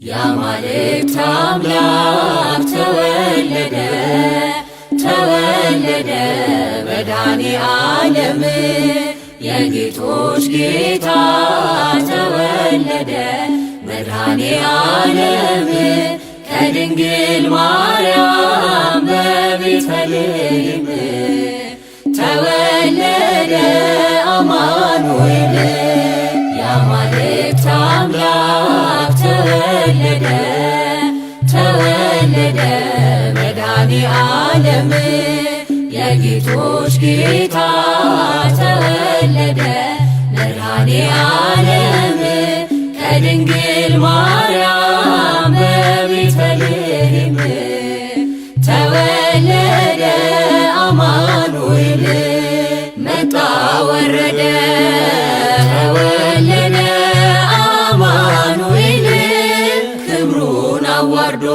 የአማልክት አምላክ ተወለደ ተወለደ መድኃኔዓለም የጌቶች ጌታ ተወለደ መድኃኔዓለም ከድንግል ማርያም በቤተልሔም ተወለደ አማኑኤል የአማልክት አምላክ ተወለደ ተወለደ መድኃኔዓለም የጌቶች ጌታ ተወለደ መድኃኔዓለም ከድንግል ማርያም በቤተልሔም ተወለደ አማኑኤል መጣ ወረደ ተወለደ አማኑኤል ክብሩን አዋርዶ